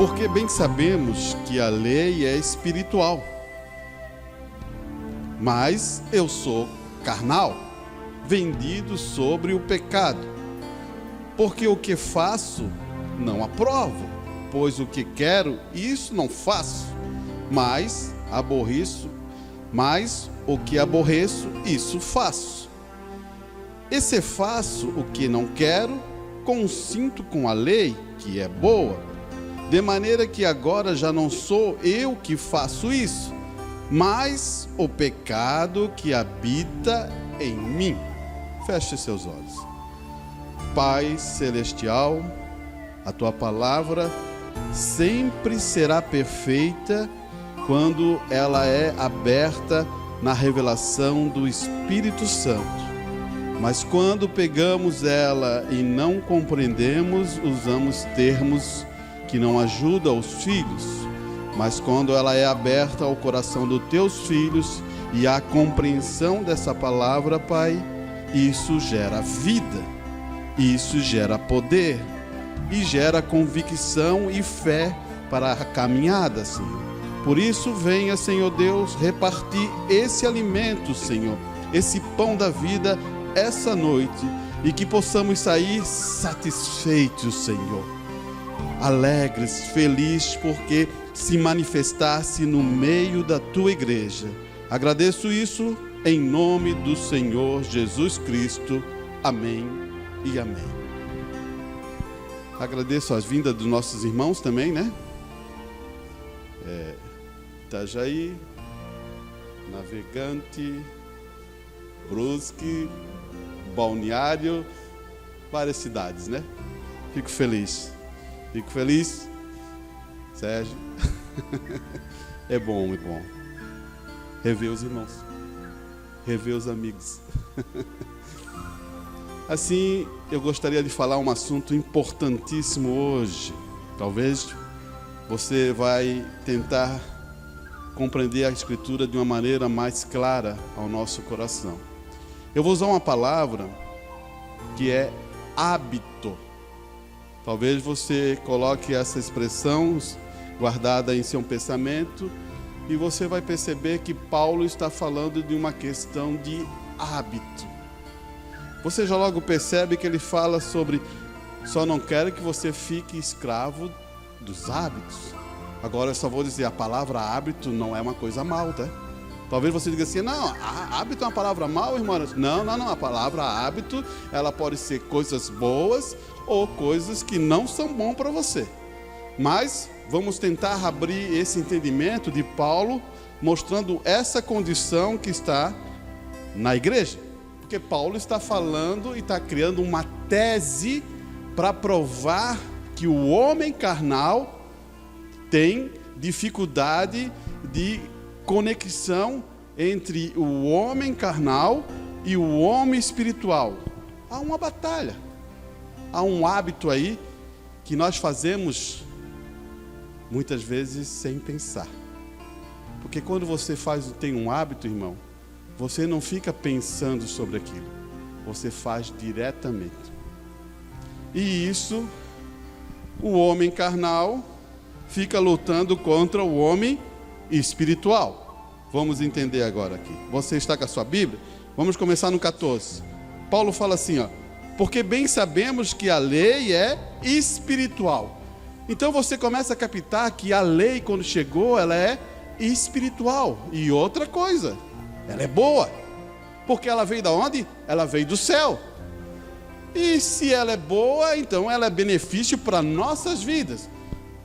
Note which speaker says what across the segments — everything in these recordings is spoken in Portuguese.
Speaker 1: Porque bem sabemos que a lei é espiritual, mas eu sou carnal, vendido sobre o pecado. Porque o que faço, não aprovo, pois o que quero, isso não faço, mas o que aborreço, isso faço. E se faço o que não quero, consinto com a lei, que é boa, de maneira que agora já não sou eu que faço isso, mas o pecado que habita em mim. Feche seus olhos. Pai celestial, a tua palavra sempre será perfeita quando ela é aberta na revelação do Espírito Santo. Mas quando pegamos ela e não compreendemos, usamos termos que não ajudam os filhos. Mas quando ela é aberta ao coração dos teus filhos e à compreensão dessa palavra, Pai, isso gera vida, isso gera poder e gera convicção e fé para a caminhada, Senhor. Por isso, venha, Senhor Deus, repartir esse alimento, Senhor, esse pão da vida, essa noite, e que possamos sair satisfeitos, Senhor, alegres, felizes, porque se manifestasse no meio da tua igreja. Agradeço isso em nome do Senhor Jesus Cristo. Amém e amém. Agradeço as vindas dos nossos irmãos também, né? Itajaí, Navegante, Brusque, Balneário, várias cidades, né? Fico feliz, Sérgio. É bom rever os irmãos, rever os amigos. Assim, eu gostaria de falar um assunto importantíssimo hoje. Talvez você vai tentar compreender a Escritura de uma maneira mais clara ao nosso coração. Eu vou usar uma palavra que é hábito. Talvez você coloque essa expressão guardada em seu pensamento e você vai perceber que Paulo está falando de uma questão de hábito. Você já logo percebe que ele fala sobre só não quero que você fique escravo dos hábitos. Agora eu só vou dizer, a palavra hábito não é uma coisa mal, tá? Talvez você diga assim, não, hábito é uma palavra mal, irmão. Não, a palavra hábito, ela pode ser coisas boas ou coisas que não são bom para você. Mas vamos tentar abrir esse entendimento de Paulo, mostrando essa condição que está na igreja. Porque Paulo está falando e está criando uma tese para provar que o homem carnal tem dificuldade de conexão entre o homem carnal e o homem espiritual. Há uma batalha, há um hábito aí que nós fazemos muitas vezes sem pensar. Porque quando você tem um hábito, irmão, você não fica pensando sobre aquilo, você faz diretamente. E isso, o homem carnal fica lutando contra o homem espiritual. Vamos entender agora aqui. Você está com a sua Bíblia? Vamos começar no 14. Paulo fala assim, ó: porque bem sabemos que a lei é espiritual. Então você começa a captar que a lei, quando chegou, ela é espiritual. E outra coisa, ela é boa. Porque ela veio da onde? Ela veio do céu. E se ela é boa, então ela é benefício para nossas vidas.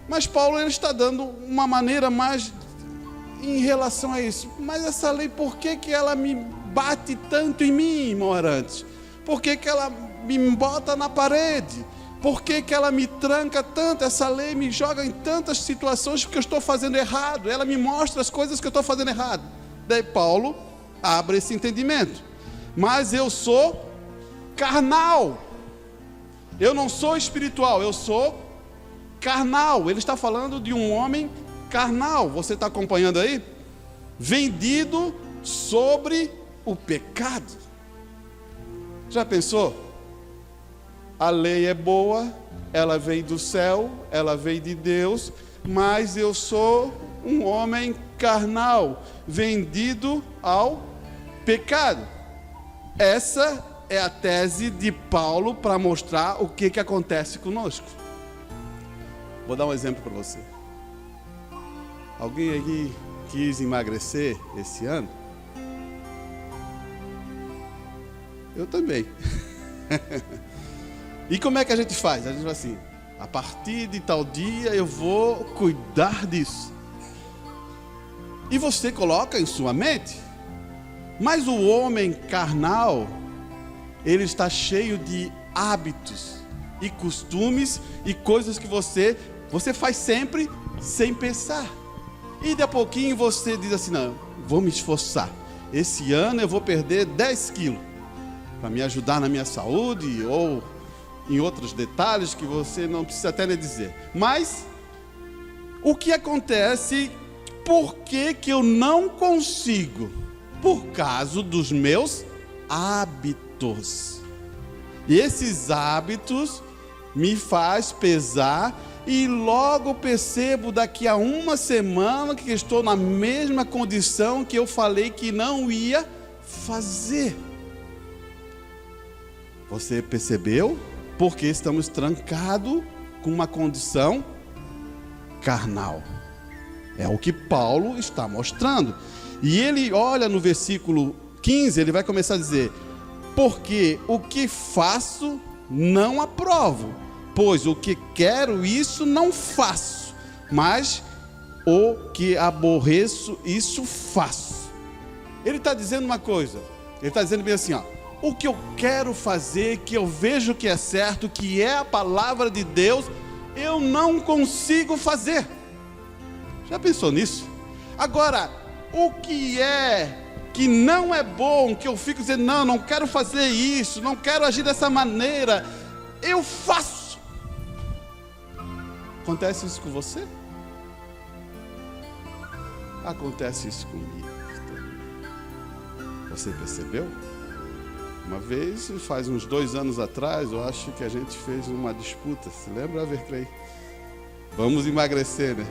Speaker 1: Mas Paulo, ele está dando uma maneira mais em relação a isso. Mas essa lei, por que ela me bate tanto em mim, irmão Arantes? Por que ela me bota na parede? Por que ela me tranca tanto? Essa lei me joga em tantas situações porque eu estou fazendo errado. Ela me mostra as coisas que eu estou fazendo errado. Daí Paulo abre esse entendimento. Mas eu sou carnal. Eu não sou espiritual, eu sou carnal. Ele está falando de um homem carnal. Você está acompanhando aí? Vendido sobre o pecado. Já pensou? A lei é boa, ela vem do céu, ela vem de Deus, mas eu sou um homem carnal, vendido ao pecado. Essa é a tese de Paulo para mostrar o que acontece conosco. Vou dar um exemplo para você. Alguém aqui quis emagrecer esse ano? Eu também. E como é que a gente faz? A gente fala assim: a partir de tal dia eu vou cuidar disso. E você coloca em sua mente. Mas o homem carnal, ele está cheio de hábitos e costumes e coisas que você faz sempre sem pensar. E de a pouquinho você diz assim: não, vou me esforçar. Esse ano eu vou perder 10 quilos para me ajudar na minha saúde ou em outros detalhes que você não precisa até nem dizer. Mas o que acontece? Por que eu não consigo? Por causa dos meus hábitos. E esses hábitos me faz pesar e logo percebo daqui a uma semana que estou na mesma condição que eu falei que não ia fazer. Você percebeu? Porque estamos trancados com uma condição carnal. É o que Paulo está mostrando. E ele olha no versículo 15, ele vai começar a dizer: porque o que faço não aprovo, pois o que quero isso não faço, mas o que aborreço isso faço. Ele está dizendo uma coisa, ele está dizendo bem assim, ó: o que eu quero fazer, que eu vejo que é certo, que é a palavra de Deus, eu não consigo fazer. Já pensou nisso? Agora, o que é que não é bom, que eu fico dizendo, não quero fazer isso, não quero agir dessa maneira, eu faço. Acontece isso com você? Acontece isso comigo. Você percebeu? Uma vez, faz uns 2 anos atrás, eu acho que a gente fez uma disputa, se lembra, Everclay? Vamos emagrecer, né?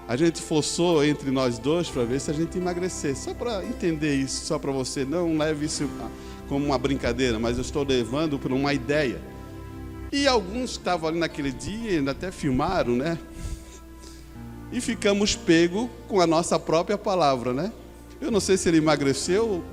Speaker 1: A gente forçou entre nós dois para ver se a gente emagrecer. Só para entender isso, só para você. Não leve isso como uma brincadeira, mas eu estou levando por uma ideia. E alguns que estavam ali naquele dia, ainda até filmaram, né? E ficamos pegos com a nossa própria palavra, né? Eu não sei se ele emagreceu,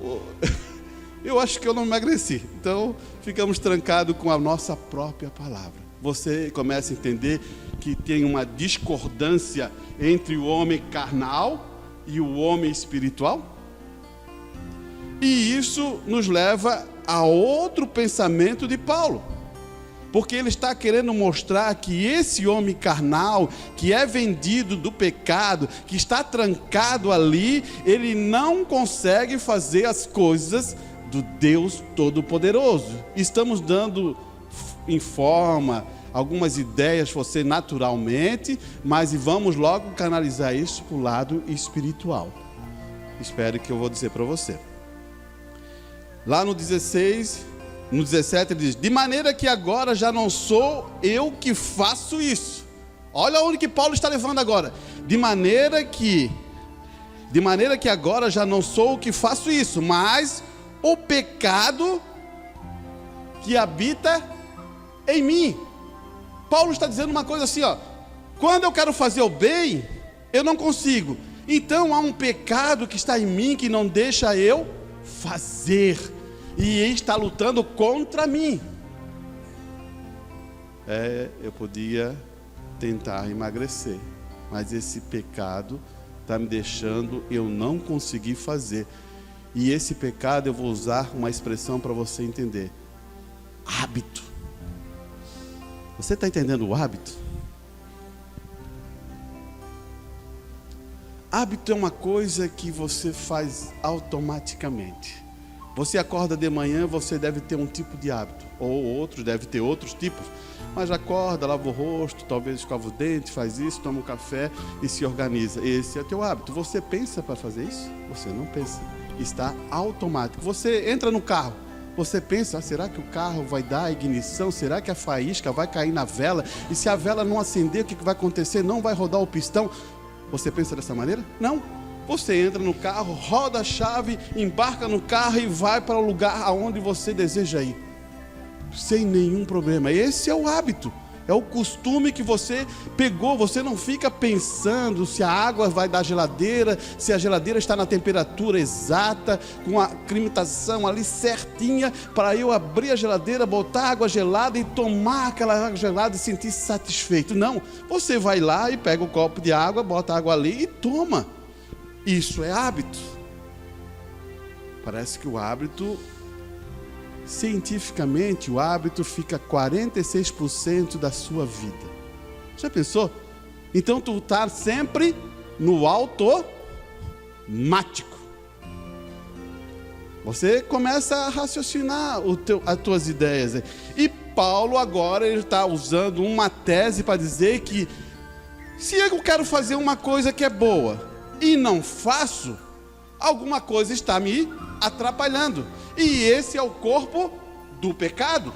Speaker 1: eu acho que eu não emagreci. Então, ficamos trancados com a nossa própria palavra. Você começa a entender que tem uma discordância entre o homem carnal e o homem espiritual? E isso nos leva a outro pensamento de Paulo. Porque ele está querendo mostrar que esse homem carnal, que é vendido do pecado, que está trancado ali, ele não consegue fazer as coisas do Deus Todo-Poderoso. Estamos dando em forma algumas ideias, você naturalmente, mas vamos logo canalizar isso para o lado espiritual. Espero que eu vou dizer para você. Lá no 16, no 17 ele diz: de maneira que agora já não sou eu que faço isso. Olha onde que Paulo está levando agora. De maneira que agora já não sou o que faço isso, mas o pecado que habita em mim. Paulo está dizendo uma coisa assim, ó: quando eu quero fazer o bem, eu não consigo. Então há um pecado que está em mim que não deixa eu fazer, e está lutando contra mim. Eu podia tentar emagrecer, mas esse pecado está me deixando eu não conseguir fazer. E esse pecado, eu vou usar uma expressão para você entender: hábito. Você está entendendo o hábito? Hábito é uma coisa que você faz automaticamente. Você acorda de manhã, você deve ter um tipo de hábito, ou outros deve ter outros tipos, mas acorda, lava o rosto, talvez escova o dente, faz isso, toma um café e se organiza. Esse é o teu hábito. Você pensa para fazer isso? Você não pensa. Está automático. Você entra no carro, Você pensa, será que o carro vai dar ignição? Será que a faísca vai cair na vela? E se a vela não acender, o que vai acontecer? Não vai rodar o pistão? Você pensa dessa maneira? Não. Você entra no carro, roda a chave, embarca no carro e vai para o lugar aonde você deseja ir, sem nenhum problema. Esse é o hábito, é o costume que você pegou. Você não fica pensando se a água vai da geladeira, se a geladeira está na temperatura exata, com a climatização ali certinha, para eu abrir a geladeira, botar água gelada e tomar aquela água gelada e sentir-se satisfeito. Não, você vai lá e pega um copo de água, bota a água ali e toma. Isso é hábito. Parece que o hábito, cientificamente, o hábito fica 46% da sua vida. Já pensou? Então tu está sempre no automático. Você começa a raciocinar as tuas ideias. E Paulo agora ele está usando uma tese para dizer que se eu quero fazer uma coisa que é boa e não faço, alguma coisa está me atrapalhando. E esse é o corpo do pecado.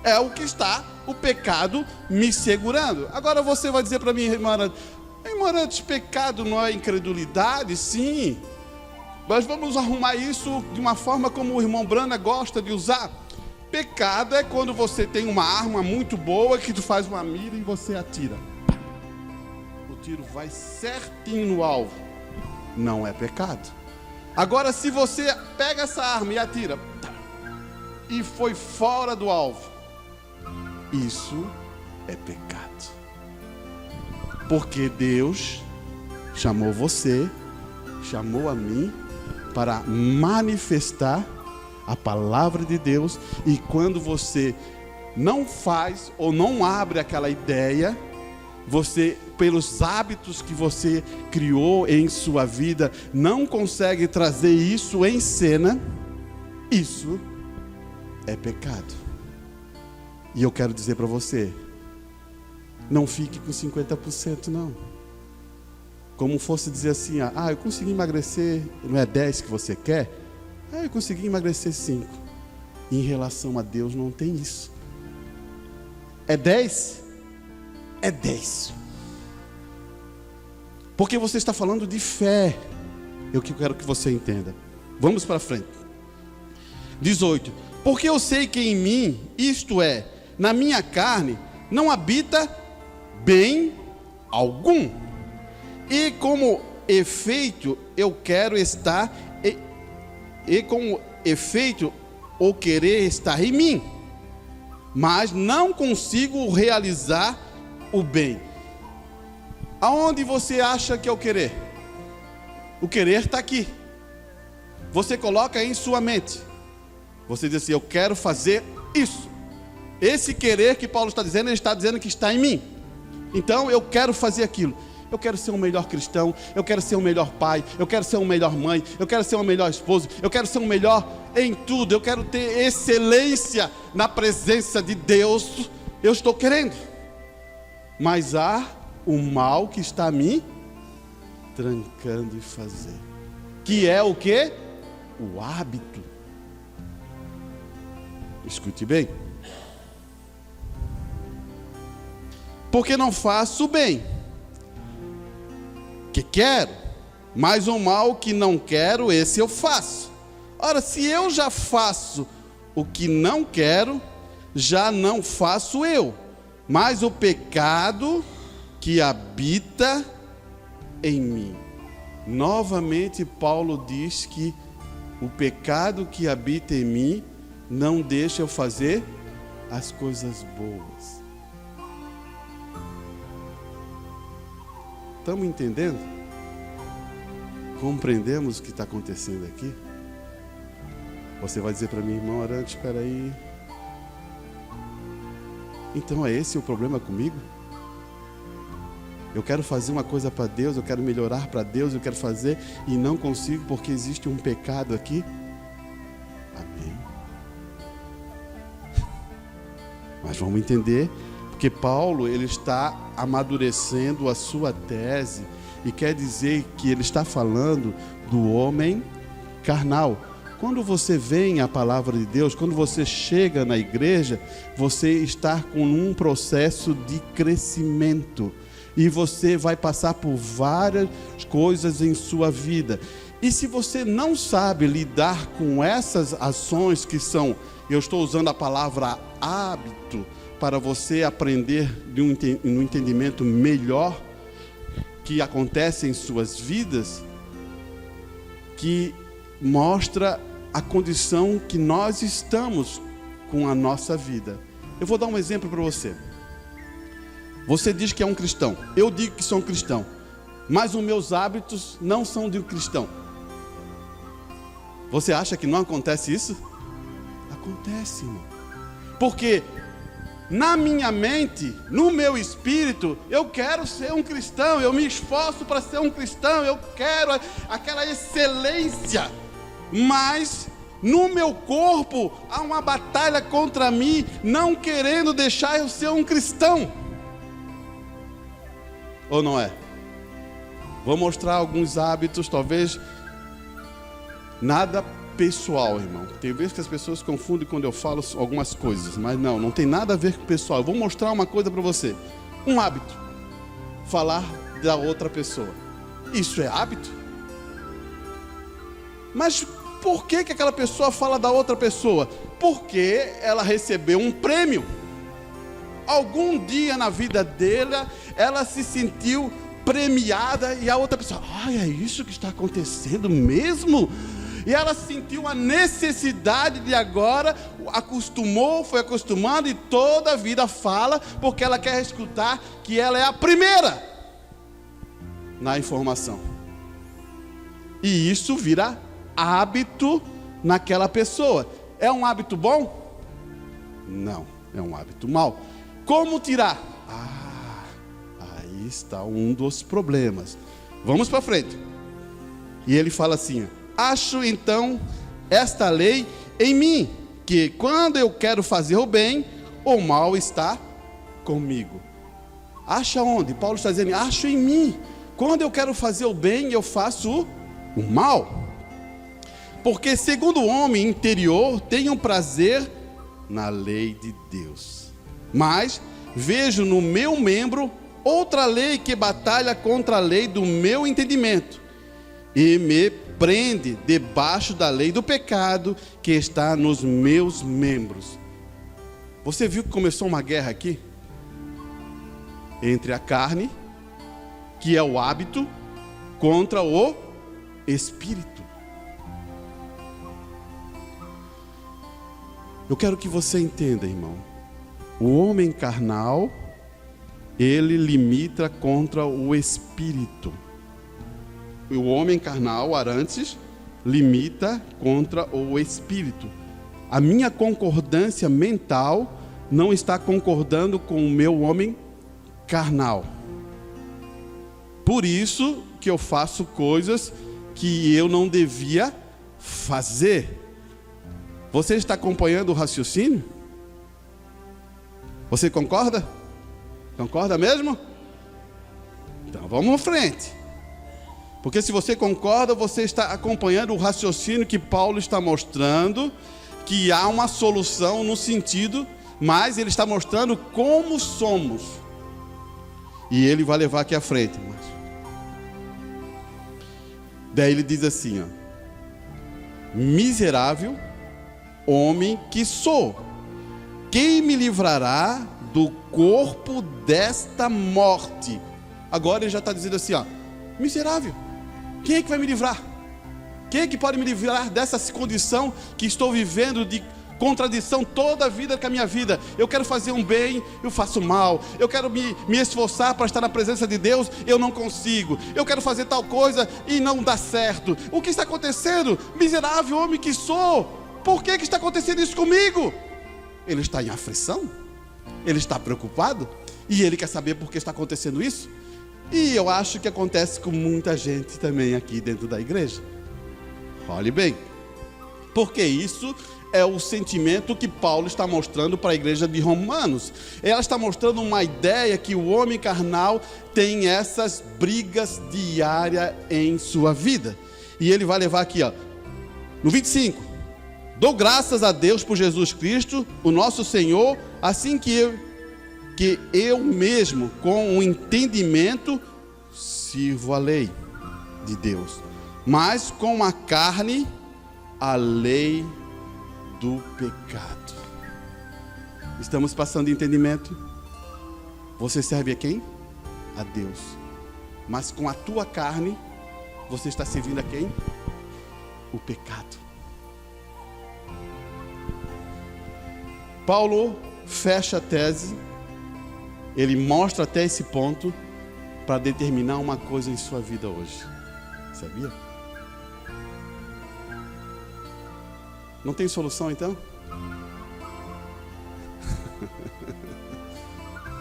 Speaker 1: É o que está, o pecado me segurando. Agora você vai dizer para mim, irmã Arantes, pecado não é incredulidade? Sim. Mas vamos arrumar isso de uma forma como o irmão Brana gosta de usar. Pecado é quando você tem uma arma muito boa que tu faz uma mira e você atira. O tiro vai certinho no alvo. Não é pecado. Agora, se você pega essa arma e atira e foi fora do alvo, isso é pecado. Porque Deus chamou você, chamou a mim para manifestar a palavra de Deus. E quando você não faz ou não abre aquela ideia, você, pelos hábitos que você criou em sua vida, não consegue trazer isso em cena. Isso é pecado. E eu quero dizer para você, não fique com 50% não. Como fosse dizer assim, eu consegui emagrecer, não é 10 que você quer? Eu consegui emagrecer 5. Em relação a Deus não tem isso. É 10? É 10. Porque você está falando de fé. Eu quero que você entenda. Vamos para frente. 18. Porque eu sei que em mim, isto é, na minha carne, não habita bem algum. E como efeito eu quero estar, e como efeito o querer estar em mim, mas não consigo realizar o bem. Aonde você acha que é o querer? O querer está aqui. Você coloca em sua mente. Você diz assim, eu quero fazer isso. Esse querer que Paulo está dizendo, ele está dizendo que está em mim. Então eu quero fazer aquilo. Eu quero ser um melhor cristão, eu quero ser um melhor pai, eu quero ser uma melhor mãe, eu quero ser uma melhor esposa, eu quero ser um melhor em tudo, eu quero ter excelência na presença de Deus. Eu estou querendo. Mas há o mal que está me trancando em fazer. Que é o quê? O hábito. Escute bem. Porque não faço o bem que quero, mas o mal que não quero, esse eu faço. Ora, se eu já faço o que não quero, já não faço eu, mas o pecado que habita em mim. Novamente Paulo diz que o pecado que habita em mim não deixa eu fazer as coisas boas. Estamos entendendo? Compreendemos o que está acontecendo aqui? Você vai dizer para mim, irmão Arantes, espera aí. Então é esse o problema comigo? Eu quero fazer uma coisa para Deus, eu quero melhorar para Deus, eu quero fazer e não consigo porque existe um pecado aqui? Amém. Mas vamos entender, porque Paulo, ele está amadurecendo a sua tese e quer dizer que ele está falando do homem carnal. quando você vem à palavra de Deus, quando você chega na igreja, você está com um processo de crescimento. E você vai passar por várias coisas em sua vida. E se você não sabe lidar com essas ações que são, eu estou usando a palavra hábito, para você aprender de um entendimento melhor que acontece em suas vidas, que mostra a condição que nós estamos com a nossa vida. Eu vou dar um exemplo para você. Você diz que é um cristão, eu digo que sou um cristão, mas os meus hábitos não são de um cristão. Você acha que não acontece isso? Acontece, irmão. Porque na minha mente, no meu espírito, eu quero ser um cristão, eu me esforço para ser um cristão, eu quero aquela excelência, mas no meu corpo há uma batalha contra mim, não querendo deixar eu ser um cristão. Ou não é? Vou mostrar alguns hábitos, talvez nada pessoal, irmão. Tem vezes que as pessoas confundem quando eu falo algumas coisas, mas não tem nada a ver com o pessoal. Eu vou mostrar uma coisa para você. Um hábito: falar da outra pessoa. Isso é hábito? Mas por que aquela pessoa fala da outra pessoa? Porque ela recebeu um prêmio. Algum dia na vida dela, ela se sentiu premiada e a outra pessoa, é isso que está acontecendo mesmo? E ela sentiu a necessidade de agora, foi acostumando e toda a vida fala, porque ela quer escutar que ela é a primeira na informação. E isso vira hábito naquela pessoa. É um hábito bom? Não, é um hábito mau. Como tirar? Aí está um dos problemas. Vamos para frente. E ele fala assim: acho então esta lei em mim, que quando eu quero fazer o bem, o mal está comigo. Acha onde? Paulo está dizendo: acho em mim. Quando eu quero fazer o bem, eu faço o mal. Porque segundo o homem interior, tenho prazer na lei de Deus. Mas vejo no meu membro outra lei que batalha contra a lei do meu entendimento e me prende debaixo da lei do pecado que está nos meus membros. Você viu que começou uma guerra aqui? Entre a carne, que é o hábito, contra o espírito. Eu quero que você entenda, irmão. O homem carnal, ele limita contra o espírito. O homem carnal, Arantes, limita contra o espírito. A minha concordância mental não está concordando com o meu homem carnal. Por isso que eu faço coisas que eu não devia fazer. Você está acompanhando o raciocínio? Você concorda? Concorda mesmo? Então vamos à frente. Porque se você concorda, você está acompanhando o raciocínio que Paulo está mostrando, que há uma solução no sentido, mas ele está mostrando como somos. E ele vai levar aqui à frente. Daí ele diz assim, miserável homem que sou, quem me livrará do corpo desta morte? Agora ele já está dizendo assim, miserável, quem é que vai me livrar? Quem é que pode me livrar dessa condição que estou vivendo de contradição toda a vida com a minha vida? Eu quero fazer um bem, eu faço mal. Eu quero me esforçar para estar na presença de Deus, eu não consigo. Eu quero fazer tal coisa e não dá certo. O que está acontecendo? Miserável homem que sou, por que está acontecendo isso comigo? Ele está em aflição, ele está preocupado e ele quer saber por que está acontecendo isso. E eu acho que acontece com muita gente também aqui dentro da igreja. Olhe bem, porque isso é o sentimento que Paulo está mostrando para a igreja de Romanos. Ela está mostrando uma ideia que o homem carnal tem essas brigas diárias em sua vida. E ele vai levar aqui, no 25. Dou graças a Deus por Jesus Cristo, o nosso Senhor, assim que eu mesmo, com o entendimento, sirvo a lei de Deus, mas com a carne, a lei do pecado. Estamos passando de entendimento. Você serve a quem? A Deus. Mas com a tua carne, você está servindo a quem? O pecado. Paulo fecha a tese, ele mostra até esse ponto para determinar uma coisa em sua vida hoje. Sabia? Não tem solução então?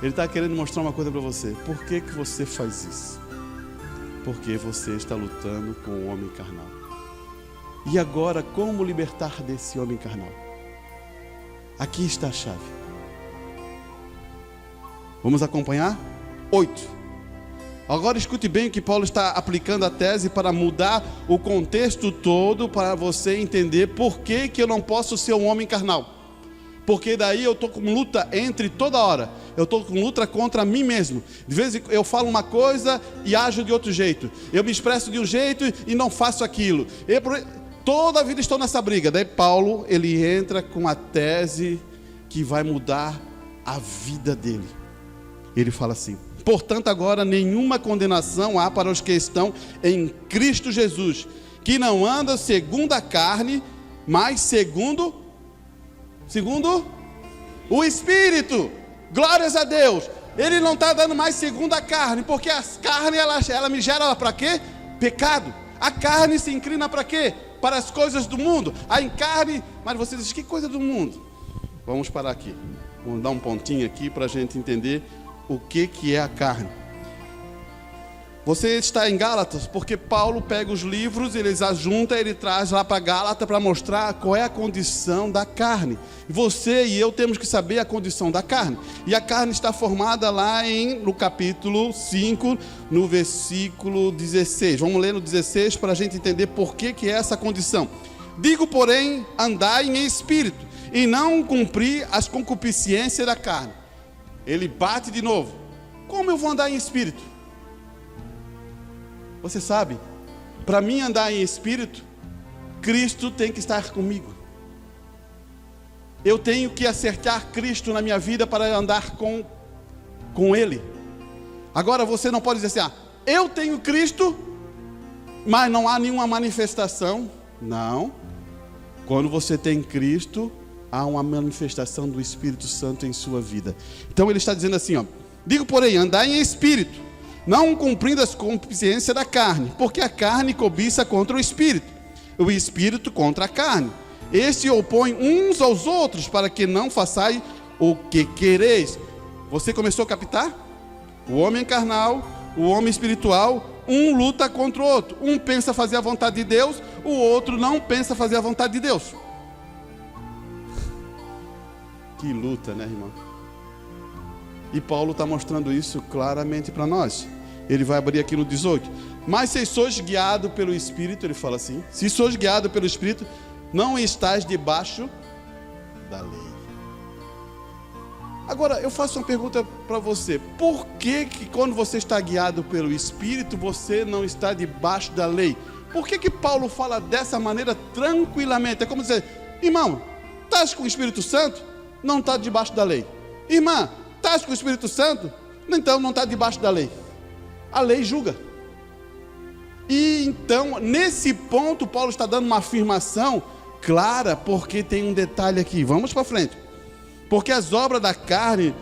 Speaker 1: Ele está querendo mostrar uma coisa para você. Por que você faz isso? Porque você está lutando com o homem carnal. E agora, como libertar desse homem carnal? Aqui está a chave. Vamos acompanhar? 8. Agora escute bem que Paulo está aplicando a tese para mudar o contexto todo, para você entender por que eu não posso ser um homem carnal. Porque daí eu estou com luta toda hora. Eu estou com luta contra mim mesmo. De vez em quando eu falo uma coisa e ajo de outro jeito. Eu me expresso de um jeito e não faço aquilo. Toda a vida estou nessa briga. Daí Paulo, ele entra com a tese que vai mudar a vida dele. Ele fala assim: portanto agora nenhuma condenação há para os que estão em Cristo Jesus, que não andam segundo a carne, mas segundo o Espírito. Glórias a Deus. Ele não está dando mais segundo a carne, porque a carne ela me gera para quê? Pecado. A carne se inclina para quê? Para as coisas do mundo. A carne, mas você diz: que coisa do mundo? Vamos parar aqui. Vamos dar um pontinho aqui para a gente entender o que é a carne. Você está em Gálatas porque Paulo pega os livros, eles ajunta, ele traz lá para Gálatas para mostrar qual é a condição da carne. Você e eu temos que saber a condição da carne. E a carne está formada lá no capítulo 5, no versículo 16. Vamos ler no 16 para a gente entender por que é essa condição. Digo, porém, andai em espírito, e não cumprir as concupiscências da carne. Ele bate de novo. Como eu vou andar em espírito? Você sabe, para mim andar em espírito, Cristo tem que estar comigo. Eu tenho que acertar Cristo na minha vida para andar com Ele. Agora você não pode dizer assim: eu tenho Cristo, mas não há nenhuma manifestação. Não. Quando você tem Cristo, há uma manifestação do Espírito Santo em sua vida. Então ele está dizendo assim, digo, porém, andai em espírito, não cumprindo as concupiscências da carne, porque a carne cobiça contra o espírito contra a carne. Este opõe uns aos outros, para que não façais o que quereis. Você começou a captar? O homem carnal, o homem espiritual, um luta contra o outro. Um pensa fazer a vontade de Deus, o outro não pensa fazer a vontade de Deus. Que luta, né, irmão? E Paulo está mostrando isso claramente para nós. Ele vai abrir aqui no 18. Mas se sois guiado pelo Espírito, ele fala assim: se sois guiado pelo Espírito, não estáis debaixo da lei. Agora, eu faço uma pergunta para você. Por que quando você está guiado pelo Espírito, você não está debaixo da lei? Por que Paulo fala dessa maneira tranquilamente? É como dizer: irmão, estás com o Espírito Santo? Não está debaixo da lei. Irmã, estás com o Espírito Santo? Então não está debaixo da lei. A lei julga. E então, nesse ponto, Paulo está dando uma afirmação clara, porque tem um detalhe aqui. Vamos para frente. Porque as obras da carne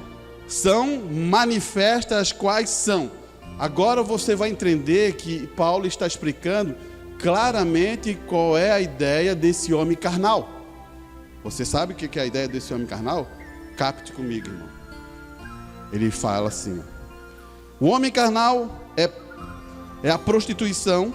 Speaker 1: são manifestas, quais são. Agora você vai entender que Paulo está explicando claramente qual é a ideia desse homem carnal. Você sabe o que é a ideia desse homem carnal? Capte comigo, irmão. Ele fala assim: o homem carnal é a prostituição,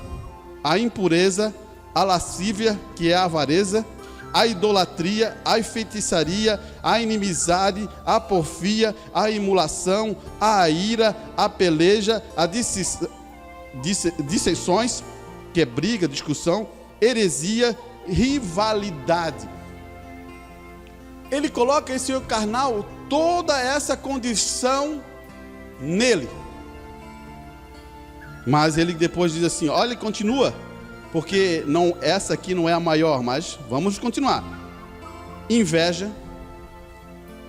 Speaker 1: a impureza, a lascívia, que é a avareza, a idolatria, a feitiçaria, a inimizade, a porfia, a emulação, a ira, a peleja, a dissensões, que é briga, discussão, heresia, rivalidade. ele coloca esse eu carnal, toda essa condição nele. Mas ele depois diz assim, olha, continua, porque não, essa aqui não é a maior, mas vamos continuar. Inveja,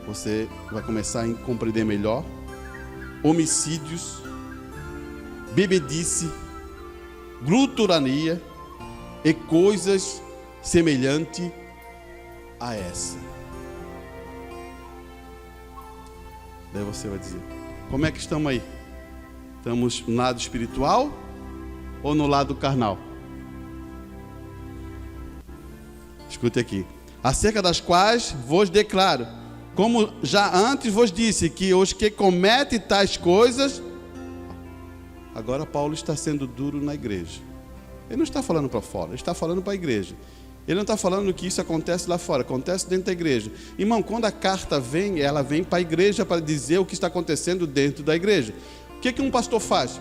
Speaker 1: você vai começar a compreender melhor. Homicídios, bebedice, glutonaria e coisas semelhantes a essa. Daí você vai dizer, como é que estamos aí? Estamos no lado espiritual ou no lado carnal? Escute aqui. Acerca das quais vos declaro, como já antes vos disse, que os que cometem tais coisas... Agora Paulo está sendo duro na igreja. Ele não está falando para fora, ele está falando para a igreja. Ele não está falando que isso acontece lá fora, acontece dentro da igreja. Irmão, quando a carta vem, ela vem para a igreja para dizer o que está acontecendo dentro da igreja. O que um pastor faz?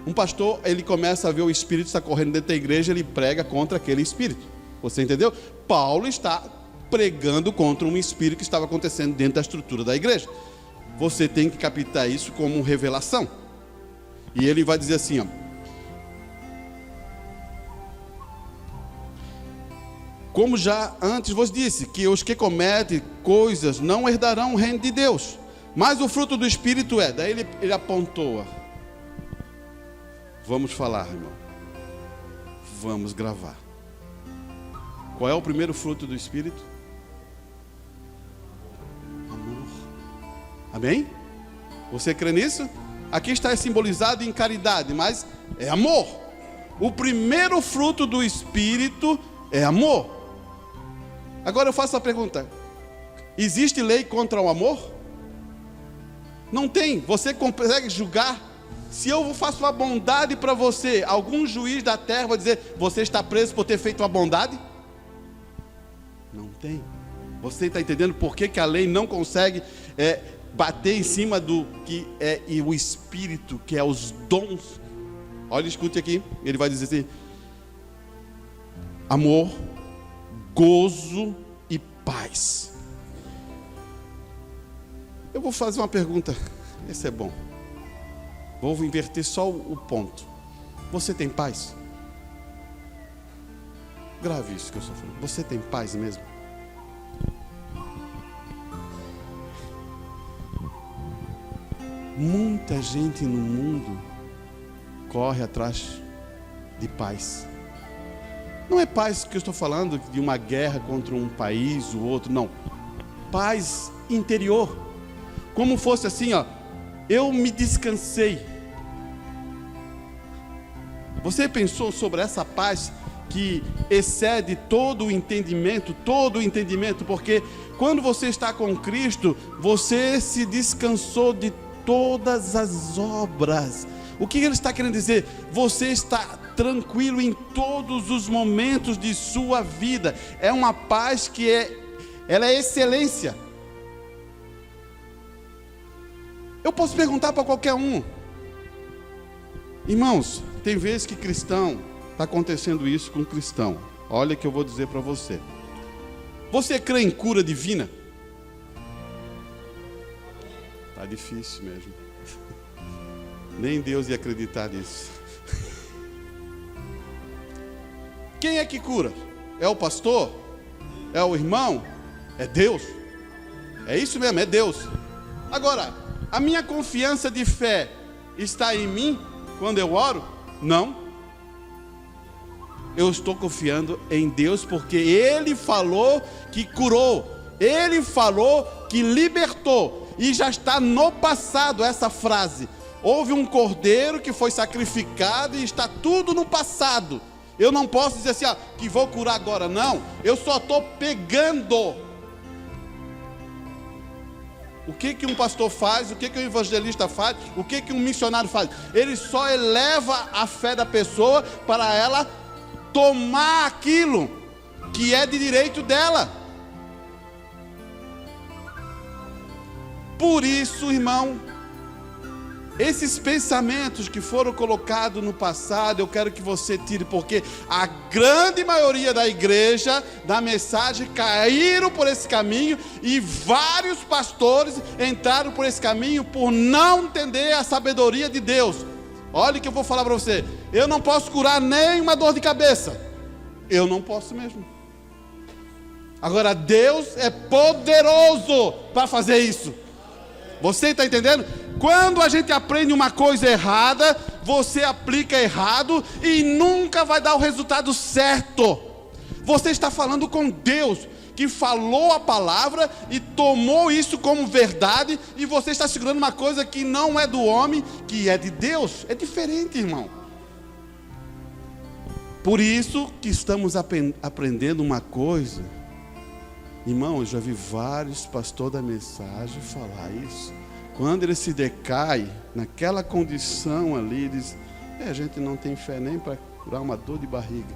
Speaker 1: Um pastor, ele começa a ver o espírito está correndo dentro da igreja, ele prega contra aquele espírito. Você entendeu? Paulo está pregando contra um espírito que estava acontecendo dentro da estrutura da igreja. Você tem que captar isso como revelação. E ele vai dizer assim, ó. Como já antes vos disse, que os que cometem coisas não herdarão o reino de Deus. Mas o fruto do Espírito é... Daí ele apontou. Vamos falar, irmão. Vamos gravar. Qual é o primeiro fruto do Espírito? Amor. Amém? Você crê nisso? Aqui está simbolizado em caridade, mas é amor. O primeiro fruto do Espírito é amor. Agora eu faço a pergunta: existe lei contra o amor? Não tem. Você consegue julgar? Se eu faço uma bondade para você, algum juiz da terra vai dizer, você está preso por ter feito uma bondade? Não tem. Você está entendendo por que a lei não consegue bater em cima do que é e o Espírito, que é os dons? Olha, escute aqui. Ele vai dizer assim: amor, gozo e paz. Eu vou fazer uma pergunta. Esse é bom. Vou inverter só o ponto. Você tem paz? Grave isso que eu estou falando. Você tem paz mesmo? Muita gente no mundo corre atrás de paz. Não é paz que eu estou falando de uma guerra contra um país ou outro, não. Paz interior. Como fosse assim, ó, eu me descansei. Você pensou sobre essa paz que excede todo o entendimento, porque quando você está com Cristo, você se descansou de todas as obras. O que ele está querendo dizer? Você está tranquilo em todos os momentos de sua vida. É uma paz que ela é excelência. Eu posso perguntar para qualquer um. Irmãos, tem vezes que cristão, está acontecendo isso com cristão. Olha que eu vou dizer para você. Você crê em cura divina? Está difícil mesmo. Nem Deus ia acreditar nisso. Quem é que cura? É o pastor? É o irmão? É Deus? É isso mesmo, é Deus. Agora, a minha confiança de fé está em mim quando eu oro? Não. Eu estou confiando em Deus porque Ele falou que curou. Ele falou que libertou. E já está no passado essa frase. Houve um cordeiro que foi sacrificado e está tudo no passado. Eu não posso dizer assim, que vou curar agora. Não, eu só estou pegando. O que um pastor faz? O que um evangelista faz? O que um missionário faz? Ele só eleva a fé da pessoa para ela tomar aquilo que é de direito dela. Por isso, irmão, Esses pensamentos que foram colocados no passado, eu quero que você tire, porque a grande maioria da igreja, da mensagem, caíram por esse caminho, e vários pastores entraram por esse caminho por não entender a sabedoria de Deus. Olha o que eu vou falar para você: eu não posso curar nem uma dor de cabeça, eu não posso mesmo. Agora Deus é poderoso para fazer isso. Você está entendendo? Quando a gente aprende uma coisa errada, você aplica errado e nunca vai dar o resultado certo. Você está falando com Deus, que falou a palavra e tomou isso como verdade, e você está segurando uma coisa que não é do homem, que é de Deus. É diferente, irmão. Por isso que estamos aprendendo uma coisa. Irmão, eu já vi vários pastores da mensagem falar isso. Quando ele se decai, naquela condição ali, ele diz: a gente não tem fé nem para curar uma dor de barriga.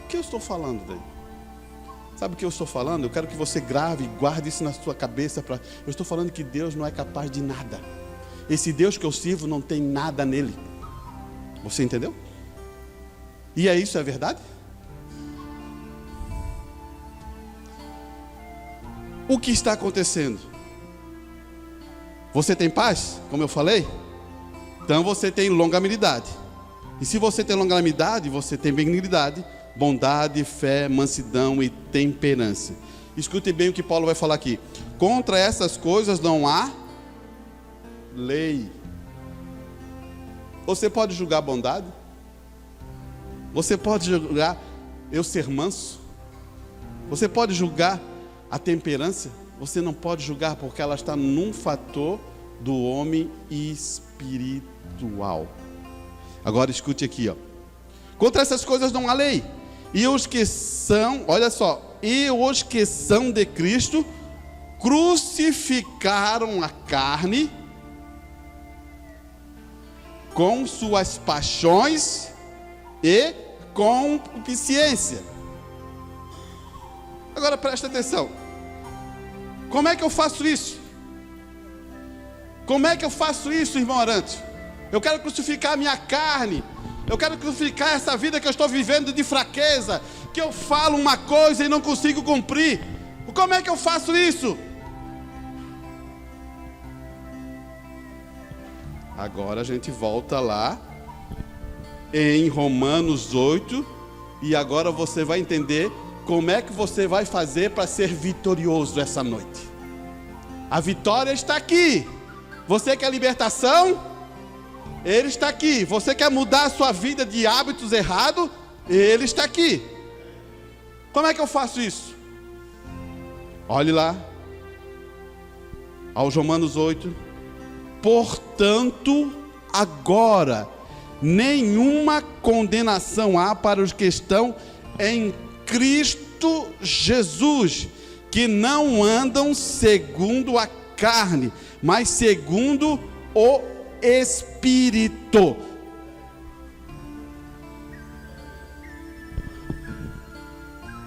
Speaker 1: O que eu estou falando daí? Sabe o que eu estou falando? Eu quero que você grave e guarde isso na sua cabeça. Eu estou falando que Deus não é capaz de nada. Esse Deus que eu sirvo não tem nada nele. Você entendeu? E é isso, é verdade? O que está acontecendo? Você tem paz, como eu falei? Então você tem longanimidade. E se você tem longanimidade, você tem benignidade, bondade, fé, mansidão e temperança. Escute bem o que Paulo vai falar aqui. Contra essas coisas não há lei. Você pode julgar a bondade? Você pode julgar eu ser manso? Você pode julgar a temperança? Você não pode julgar, porque ela está num fator do homem espiritual. Agora escute aqui, ó. Contra essas coisas não há lei. E os que são, olha só, e os que são de Cristo crucificaram a carne com suas paixões e concupiscência. Agora presta atenção. Como é que eu faço isso? Como é que eu faço isso, irmão Arante? Eu quero crucificar a minha carne. Eu quero crucificar essa vida que eu estou vivendo de fraqueza, que eu falo uma coisa e não consigo cumprir. Como é que eu faço isso? Agora a gente volta lá em Romanos 8, e agora você vai entender como é que você vai fazer para ser vitorioso essa noite. A vitória está aqui. Você quer libertação? Ele está aqui. Você quer mudar a sua vida de hábitos errados? Ele está aqui. Como é que eu faço isso? Olhe lá, aos Romanos 8. Portanto, agora, nenhuma condenação há para os que estão em Cristo Jesus, que não andam segundo a carne, mas segundo o Espírito.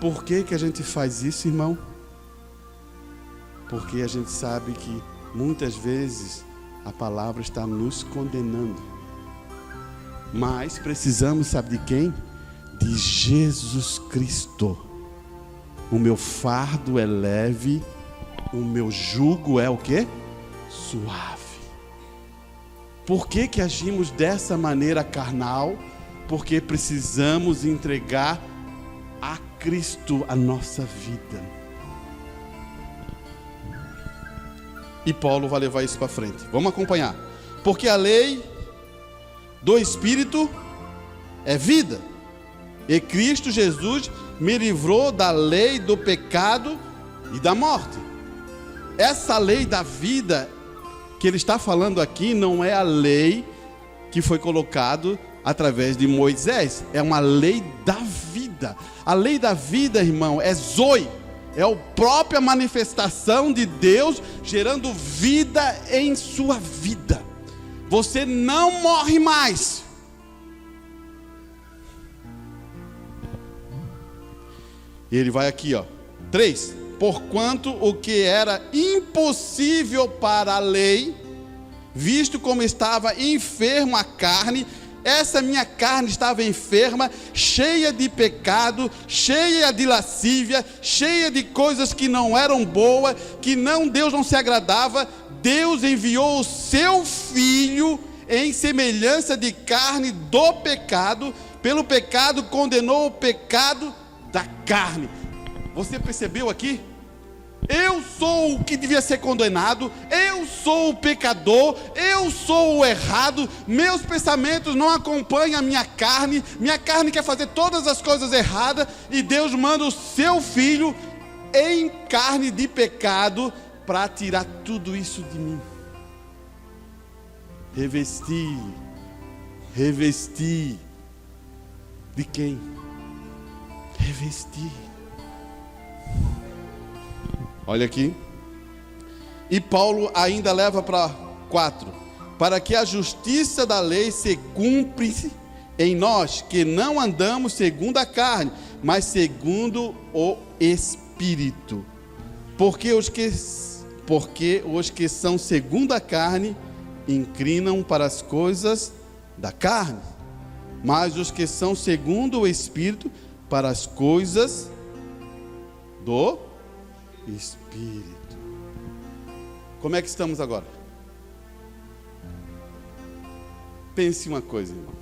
Speaker 1: Por que a gente faz isso, irmão? Porque a gente sabe que muitas vezes a palavra está nos condenando, mas precisamos, sabe de quem? De Jesus Cristo. O meu fardo é leve, o meu jugo é o quê? Suave. Por que agimos dessa maneira carnal? Porque precisamos entregar a Cristo a nossa vida. E Paulo vai levar isso para frente. Vamos acompanhar. Porque a lei do Espírito é vida. E Cristo Jesus me livrou da lei do pecado e da morte. Essa lei da vida que ele está falando aqui não é a lei que foi colocado através de Moisés. É uma lei da vida. A lei da vida, irmão, é Zoe. É a própria manifestação de Deus gerando vida em sua vida. Você não morre mais. E ele vai aqui, ó. 3. porquanto o que era impossível para a lei, visto como estava enfermo a carne, essa minha carne estava enferma, cheia de pecado, cheia de lascívia, cheia de coisas que não eram boas, que Deus não se agradava. Deus enviou o seu Filho em semelhança de carne do pecado, pelo pecado condenou o pecado da carne. Você percebeu aqui? Eu sou o que devia ser condenado, eu sou o pecador, eu sou o errado, meus pensamentos não acompanham a minha carne quer fazer todas as coisas erradas, e Deus manda o seu Filho em carne de pecado para tirar tudo isso de mim. Revestir de quem? Revestir. Olha aqui. E Paulo ainda leva para 4. Para que a justiça da lei se cumpra em nós, que não andamos segundo a carne, mas segundo o Espírito. Porque os que são segundo a carne inclinam para as coisas da carne, mas os que são segundo o Espírito para as coisas do Espírito. Como é que estamos agora? Pense uma coisa, irmão.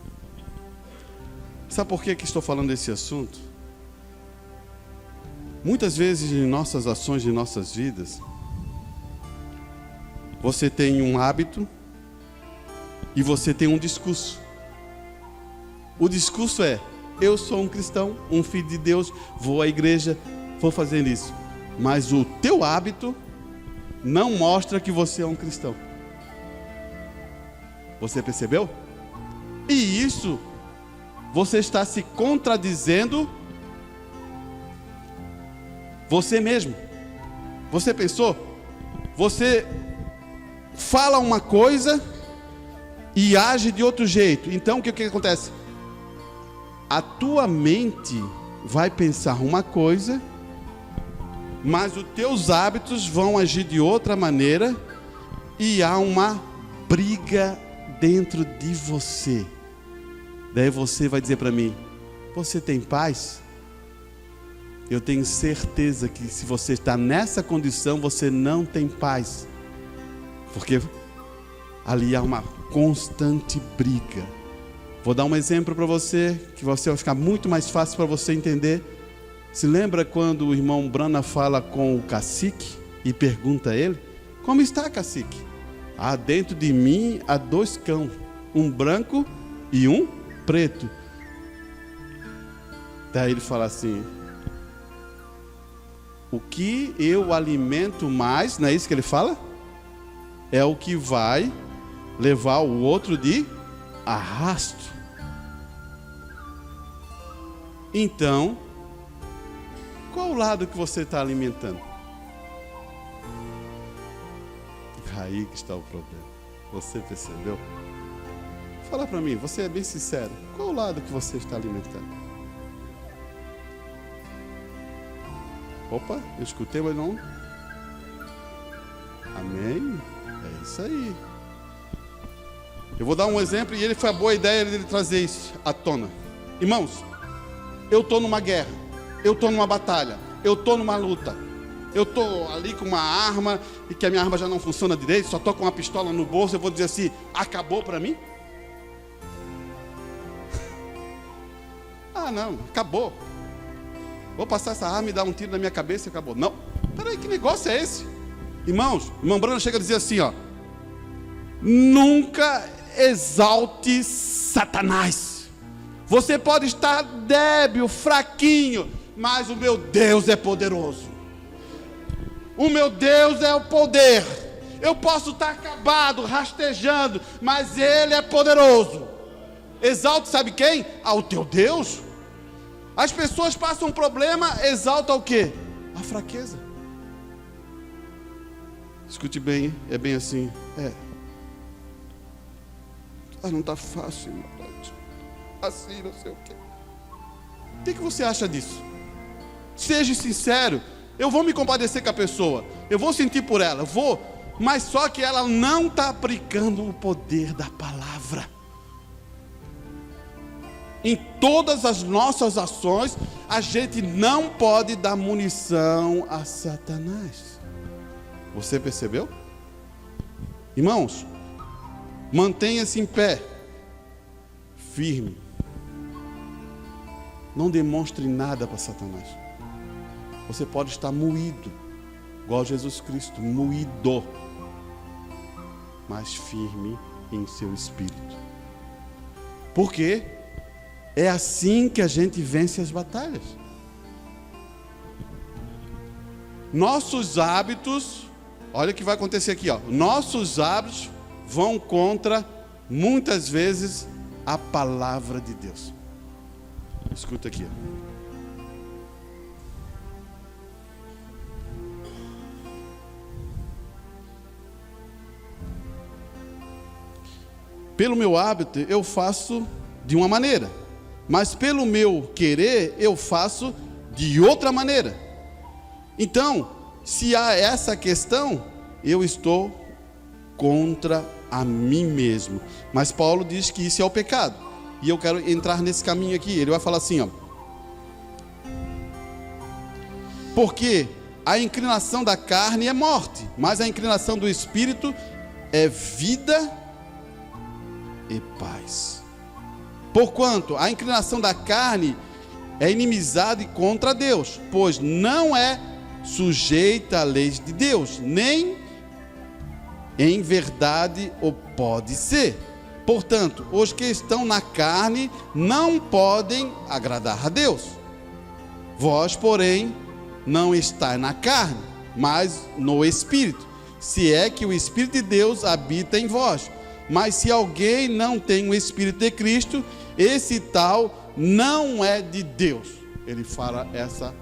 Speaker 1: Sabe por que estou falando desse assunto? Muitas vezes em nossas ações, em nossas vidas, você tem um hábito e você tem um discurso. O discurso é: eu sou um cristão, um filho de Deus, vou à igreja, vou fazer isso. Mas o teu hábito não mostra que você é um cristão. Você percebeu? E isso, você está se contradizendo você mesmo. Você pensou? Você fala uma coisa e age de outro jeito. Então o que acontece? A tua mente vai pensar uma coisa, mas os teus hábitos vão agir de outra maneira, e há uma briga dentro de você. Daí você vai dizer para mim: você tem paz? Eu tenho certeza que se você está nessa condição, você não tem paz, porque ali há uma constante briga. Vou dar um exemplo para você, que vai ficar muito mais fácil para você entender. Se lembra quando o irmão Brana fala com o cacique e pergunta a ele: como está, cacique? Dentro de mim há 2 cães, um branco e um preto. Daí ele fala assim: o que eu alimento mais, não é isso que ele fala? É o que vai levar o outro de arrasto. Então, qual o lado que você está alimentando? Aí que está o problema. Você percebeu? Fala para mim, você é bem sincero. Qual o lado que você está alimentando? Opa, eu escutei, mas não. Amém? É isso aí. Eu vou dar um exemplo, e foi a boa ideia dele trazer isso à tona. Irmãos, eu estou numa guerra, eu estou numa batalha, eu estou numa luta, eu estou ali com uma arma, e que a minha arma já não funciona direito, só estou com uma pistola no bolso, eu vou dizer assim: acabou para mim? Não, acabou. Vou passar essa arma e dar um tiro na minha cabeça e acabou. Não, peraí, que negócio é esse? Irmãos, o irmão Bruno chega a dizer assim, ó: nunca exalte Satanás. Você pode estar débil, fraquinho, mas o meu Deus é poderoso. O meu Deus é o poder. Eu posso estar acabado, rastejando, mas Ele é poderoso. Exalte, sabe quem? O teu Deus. As pessoas passam um problema, exalta o quê? A fraqueza. Escute bem, hein? É bem assim. Não está fácil, irmão. não sei o quê. O que você acha disso? Seja sincero. Eu vou me compadecer com a pessoa, eu vou sentir por ela, mas só que ela não está aplicando o poder da palavra. Em todas as nossas ações, a gente não pode dar munição a Satanás. Você percebeu? Irmãos, mantenha-se em pé, firme. Não demonstre nada para Satanás. Você pode estar moído, igual Jesus Cristo, moído, mas firme em seu espírito. Por quê? É assim que a gente vence as batalhas. Nossos hábitos, olha o que vai acontecer aqui, ó. Nossos hábitos vão contra, muitas vezes, a palavra de Deus. Escuta aqui, ó. Pelo meu hábito, eu faço de uma maneira, mas pelo meu querer, eu faço de outra maneira. Então, se há essa questão, eu estou contra a mim mesmo. Mas Paulo diz que isso é o pecado, e eu quero entrar nesse caminho aqui. Ele vai falar assim, ó: porque a inclinação da carne é morte, mas a inclinação do espírito é vida e paz. Porquanto a inclinação da carne é inimizade contra Deus, pois não é sujeita à lei de Deus, nem em verdade o pode ser. Portanto, os que estão na carne não podem agradar a Deus. Vós, porém, não estáis na carne, mas no Espírito, se é que o Espírito de Deus habita em vós. Mas se alguém não tem o Espírito de Cristo, esse tal não é de Deus. Ele fala essa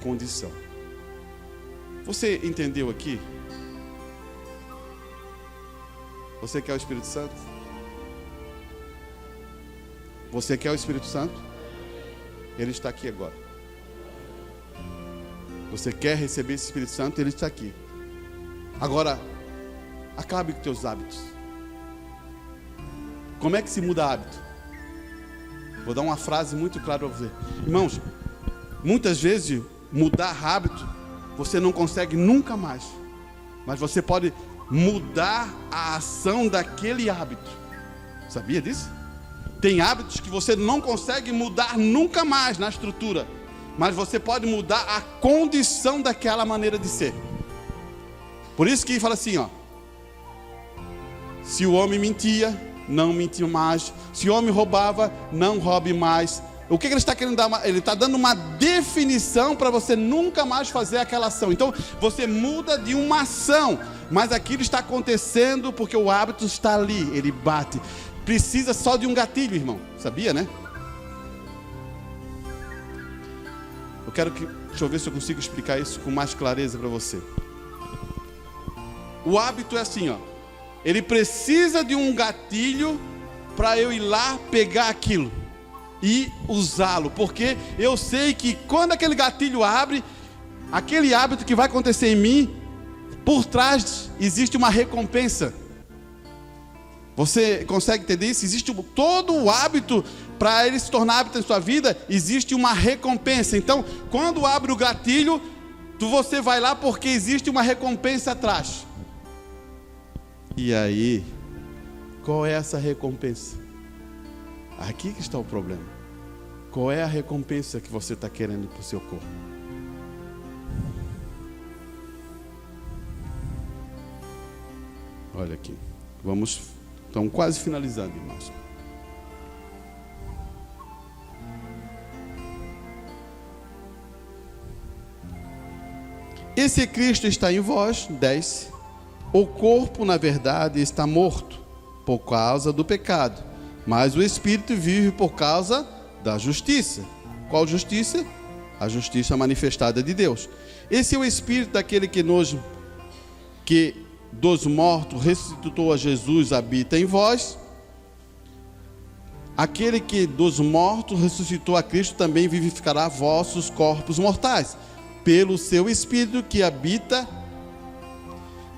Speaker 1: condição. Você entendeu aqui? Você quer o Espírito Santo? Você quer o Espírito Santo? Ele está aqui agora. Você quer receber esse Espírito Santo? Ele está aqui. Agora, acabe com teus hábitos. Como é que se muda hábito? Vou dar uma frase muito clara para você. Irmãos, muitas vezes mudar hábito, você não consegue nunca mais. Mas você pode mudar a ação daquele hábito. Sabia disso? Tem hábitos que você não consegue mudar nunca mais na estrutura, mas você pode mudar a condição daquela maneira de ser. Por isso que ele fala assim, ó: se o homem mentia, não mente mais. Se o homem roubava, não roube mais. O que ele está querendo dar? Ele está dando uma definição para você nunca mais fazer aquela ação. Então, você muda de uma ação, mas aquilo está acontecendo porque o hábito está ali, ele bate. Precisa só de um gatilho, irmão. Sabia, né? Deixa eu ver se eu consigo explicar isso com mais clareza para você. O hábito é assim, ó. Ele precisa de um gatilho para eu ir lá pegar aquilo e usá-lo, porque eu sei que quando aquele gatilho abre, aquele hábito que vai acontecer em mim, por trás existe uma recompensa. Você consegue entender isso? Existe todo o hábito, para ele se tornar hábito em sua vida, existe uma recompensa. Então, quando abre o gatilho, você vai lá porque existe uma recompensa atrás. E aí, qual é essa recompensa? Aqui que está o problema. Qual é a recompensa que você está querendo para o seu corpo? Olha aqui. Estamos quase finalizando, irmãos. E se Cristo está em vós, 10, o corpo, na verdade, está morto por causa do pecado, mas o Espírito vive por causa da justiça. Qual justiça? A justiça manifestada de Deus. Esse é o Espírito daquele que dos mortos ressuscitou a Jesus, habita em vós. Aquele que dos mortos ressuscitou a Cristo também vivificará vossos corpos mortais, pelo seu Espírito que habita.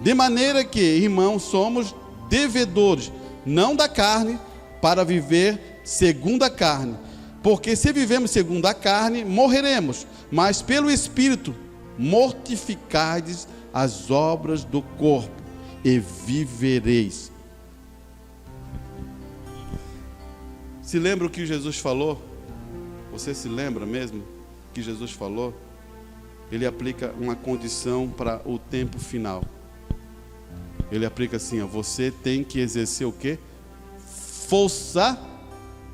Speaker 1: De maneira que, irmãos, somos devedores, não da carne, para viver segundo a carne. Porque se vivemos segundo a carne, morreremos. Mas pelo Espírito, mortificais as obras do corpo, e vivereis. Se lembra o que Jesus falou? Você se lembra mesmo que Jesus falou? Ele aplica uma condição para o tempo final. Ele aplica assim, ó, você tem que exercer o quê? Força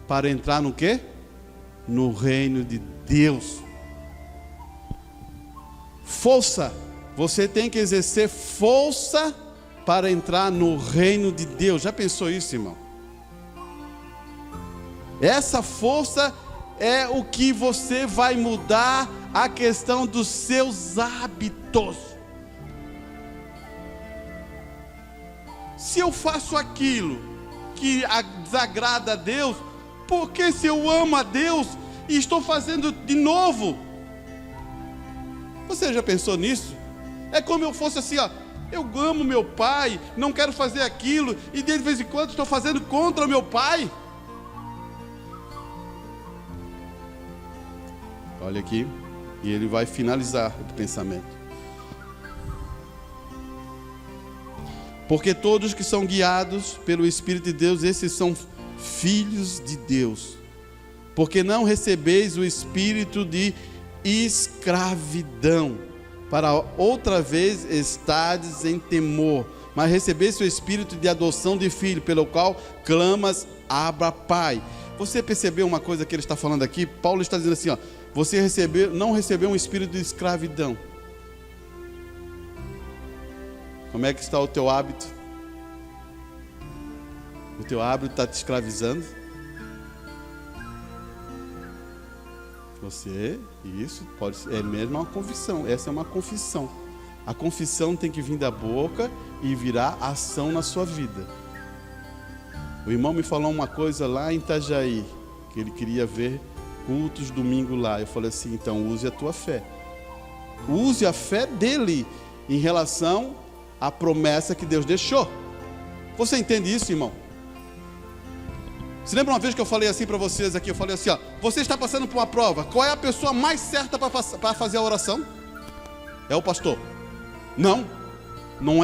Speaker 1: para entrar no quê? No reino de Deus. Força. Você tem que exercer força para entrar no reino de Deus. Já pensou isso, irmão? Essa força é o que você vai mudar a questão dos seus hábitos. Se eu faço aquilo que desagrada a Deus, porque se eu amo a Deus e estou fazendo de novo? Você já pensou nisso? É como eu fosse assim, ó, eu amo meu pai, não quero fazer aquilo, e de vez em quando estou fazendo contra o meu pai. Olha aqui, e ele vai finalizar o pensamento. Porque todos que são guiados pelo Espírito de Deus, esses são filhos de Deus. Porque não recebeis o espírito de escravidão, para outra vez estardes em temor, mas recebeste o espírito de adoção de filho, pelo qual clamas, Abba, Pai. Você percebeu uma coisa que ele está falando aqui? Paulo está dizendo assim, ó, você não recebeu um espírito de escravidão. Como é que está o teu hábito? O teu hábito está te escravizando? Você, isso pode ser, é mesmo uma confissão. Essa é uma confissão. A confissão tem que vir da boca e virar ação na sua vida. O irmão me falou uma coisa lá em Itajaí, que ele queria ver cultos domingo lá. Eu falei assim, então use a tua fé. Use a fé dele em relação à promessa que Deus deixou. Você entende isso, irmão? Você lembra uma vez que eu falei assim para vocês aqui? Eu falei assim, ó, você está passando por uma prova. Qual é a pessoa mais certa para fazer a oração? É o pastor. Não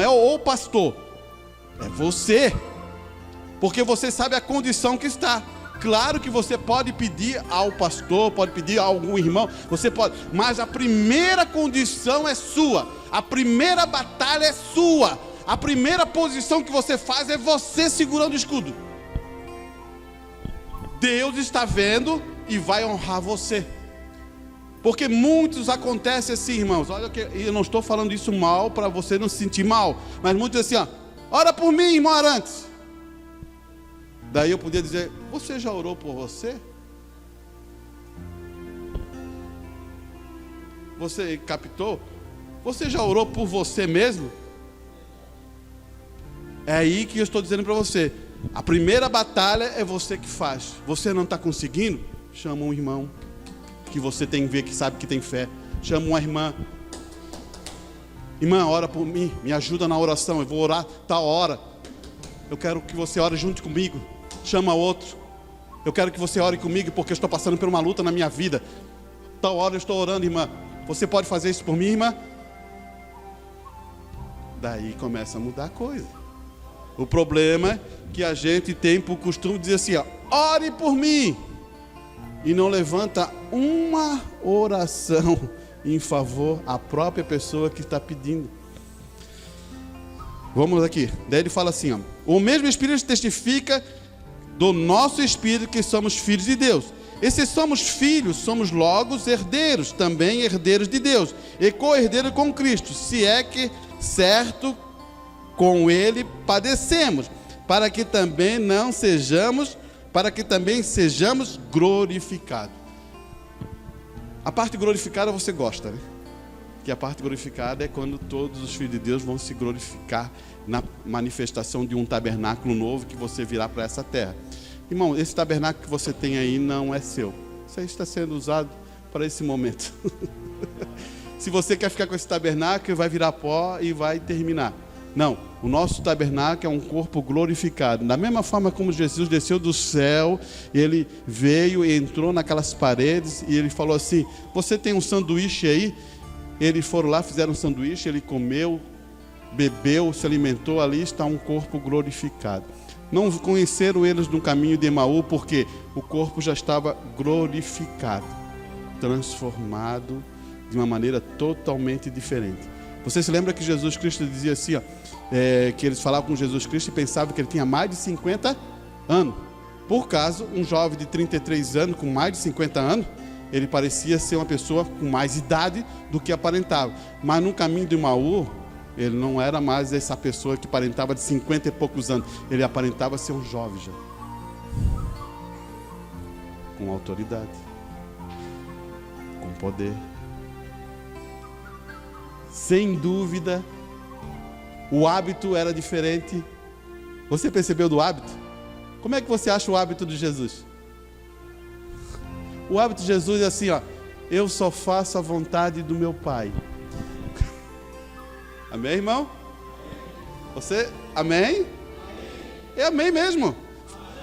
Speaker 1: é o pastor. É você. Porque você sabe a condição que está. Claro que você pode pedir ao pastor, pode pedir a algum irmão, você pode, mas a primeira condição é sua, a primeira batalha é sua, a primeira posição que você faz é você segurando o escudo. Deus está vendo e vai honrar você. Porque muitos acontecem assim, irmãos, olha que eu não estou falando isso mal para você não se sentir mal, mas muitos assim, ó, ora por mim, irmão Arantes. Daí eu podia dizer, você já orou por você? Você captou? Você já orou por você mesmo? É aí que eu estou dizendo para você. A primeira batalha é você que faz. Você não está conseguindo? Chama um irmão que você tem que ver, que sabe que tem fé. Chama uma irmã. Irmã, ora por mim, me ajuda na oração. Eu vou orar tal hora. Eu quero que você ore junto comigo. Chama outro. Eu quero que você ore comigo porque eu estou passando por uma luta na minha vida. Tal hora eu estou orando, irmã. Você pode fazer isso por mim, irmã? Daí começa a mudar a coisa. O problema é que a gente tem por costume dizer assim, ó, ore por mim. E não levanta uma oração em favor à própria pessoa que está pedindo. Vamos aqui. Daí ele fala assim, ó, o mesmo Espírito testifica do nosso espírito que somos filhos de Deus. E se somos filhos, somos logo herdeiros, também herdeiros de Deus, e co-herdeiros com Cristo, se é que certo com ele padecemos, para que também sejamos glorificados. A parte glorificada você gosta, né? Que a parte glorificada é quando todos os filhos de Deus vão se glorificar na manifestação de um tabernáculo novo que você virá para essa terra. Irmão, esse tabernáculo que você tem aí não é seu. Isso aí está sendo usado para esse momento. se você quer ficar com esse tabernáculo, vai virar pó e vai terminar. Não, o nosso tabernáculo é um corpo glorificado. Da mesma forma como Jesus desceu do céu, ele veio e entrou naquelas paredes e ele falou assim: você tem um sanduíche aí? Eles foram lá, fizeram um sanduíche, ele comeu, bebeu, se alimentou, ali está um corpo glorificado. Não conheceram eles no caminho de Emaú, porque o corpo já estava glorificado, transformado de uma maneira totalmente diferente. Você se lembra que Jesus Cristo dizia assim, que eles falavam com Jesus Cristo e pensavam que ele tinha mais de 50 anos. Por caso, um jovem de 33 anos, com mais de 50 anos, ele parecia ser uma pessoa com mais idade do que aparentava. Mas no caminho de Emaú, ele não era mais essa pessoa que aparentava de 50 e poucos anos. Ele aparentava ser um jovem já, com autoridade, com poder. Sem dúvida, o hábito era diferente. Você percebeu do hábito? Como é que você acha o hábito de Jesus? O hábito de Jesus é assim, eu só faço a vontade do meu Pai. Amém, irmão? Você, amém? É amém mesmo.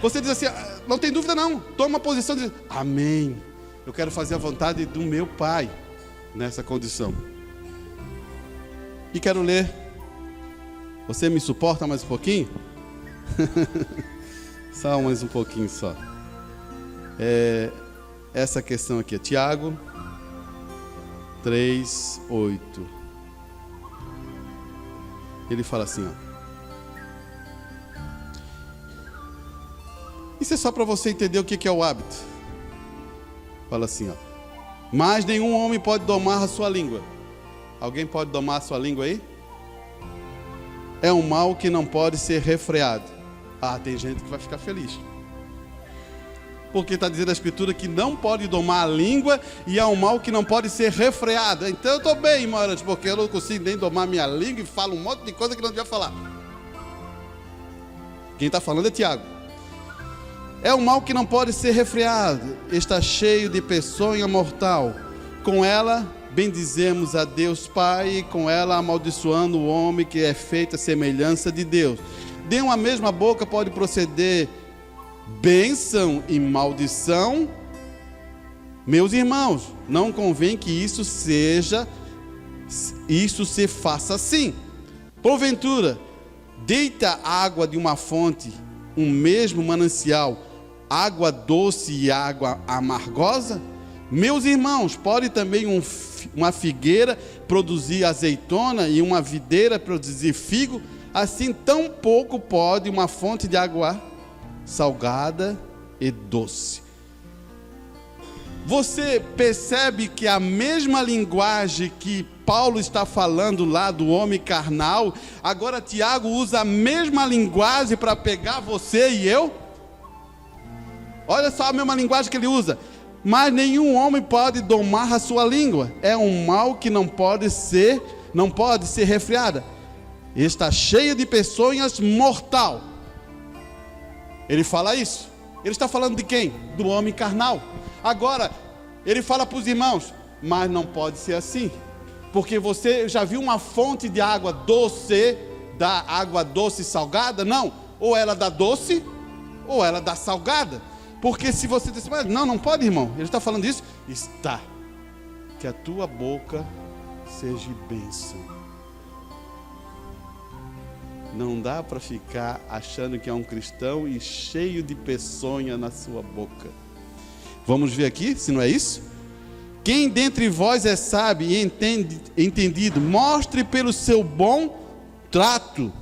Speaker 1: Você diz assim, não tem dúvida não, toma uma posição de amém. Eu quero fazer a vontade do meu Pai nessa condição. E quero ler. Você me suporta mais um pouquinho? Só mais um pouquinho só. Essa questão aqui é Tiago 3:8. Ele fala assim, Isso é só para você entender o que é o hábito. Fala assim, mas nenhum homem pode domar a sua língua. Alguém pode domar a sua língua aí? É um mal que não pode ser refreado. Tem gente que vai ficar feliz, porque está dizendo a Escritura que não pode domar a língua e é um mal que não pode ser refreado. Então eu estou bem, irmão, porque eu não consigo nem domar minha língua e falo um monte de coisa que não devia falar. Quem está falando é Tiago. É um mal que não pode ser refreado, está cheio de peçonha mortal. Com ela bendizemos a Deus Pai, e com ela amaldiçoando o homem que é feito à semelhança de Deus. De uma mesma boca pode proceder bênção e maldição. Meus irmãos, não convém que isso se faça assim. Porventura, deita água de uma fonte, um mesmo manancial, água doce e água amargosa? Meus irmãos, pode também uma figueira produzir azeitona e uma videira produzir figo? Assim tão pouco pode uma fonte de água salgada e doce. Você percebe que a mesma linguagem que Paulo está falando lá do homem carnal, agora Tiago usa a mesma linguagem para pegar você e eu? Olha só a mesma linguagem que ele usa. Mas nenhum homem pode domar a sua língua. É um mal que não pode ser refreada. Está cheio de peçonhas mortal. Ele fala isso. Ele está falando de quem? Do homem carnal. Agora, ele fala para os irmãos, mas não pode ser assim. Porque você já viu uma fonte de água doce, da água doce e salgada? Não. Ou ela dá doce, ou ela dá salgada. Porque se você diz, mas não pode, irmão. Ele está falando isso? Está. Que a tua boca seja bênção. Não dá para ficar achando que é um cristão e cheio de peçonha na sua boca. Vamos ver aqui, se não é isso? Quem dentre vós é sábio e entendido, mostre pelo seu bom trato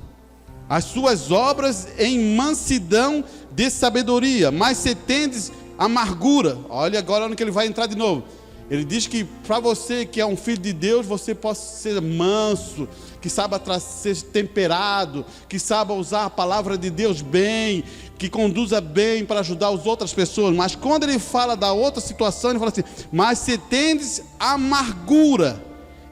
Speaker 1: as suas obras em mansidão de sabedoria. Mas se tendes amargura, olha agora onde que ele vai entrar de novo. Ele diz que para você que é um filho de Deus, você possa ser manso, que saiba ser temperado, que saiba usar a palavra de Deus bem, que conduza bem para ajudar as outras pessoas. Mas quando ele fala da outra situação, ele fala assim, mas se tendes amargura,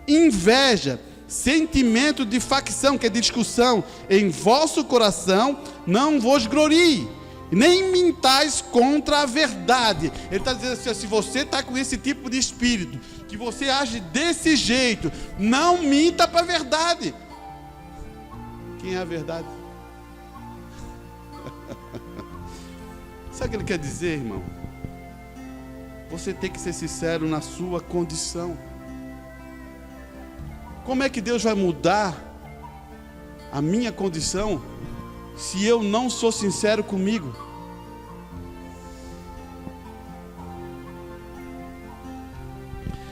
Speaker 1: inveja, sentimento de facção, que é discussão, em vosso coração, não vos glorie, nem mintais contra a verdade. Ele está dizendo assim, se você está com esse tipo de espírito, que você age desse jeito, não minta para a verdade. Quem é a verdade? Sabe o que ele quer dizer, irmão? Você tem que ser sincero na sua condição. Como é que Deus vai mudar a minha condição se eu não sou sincero comigo?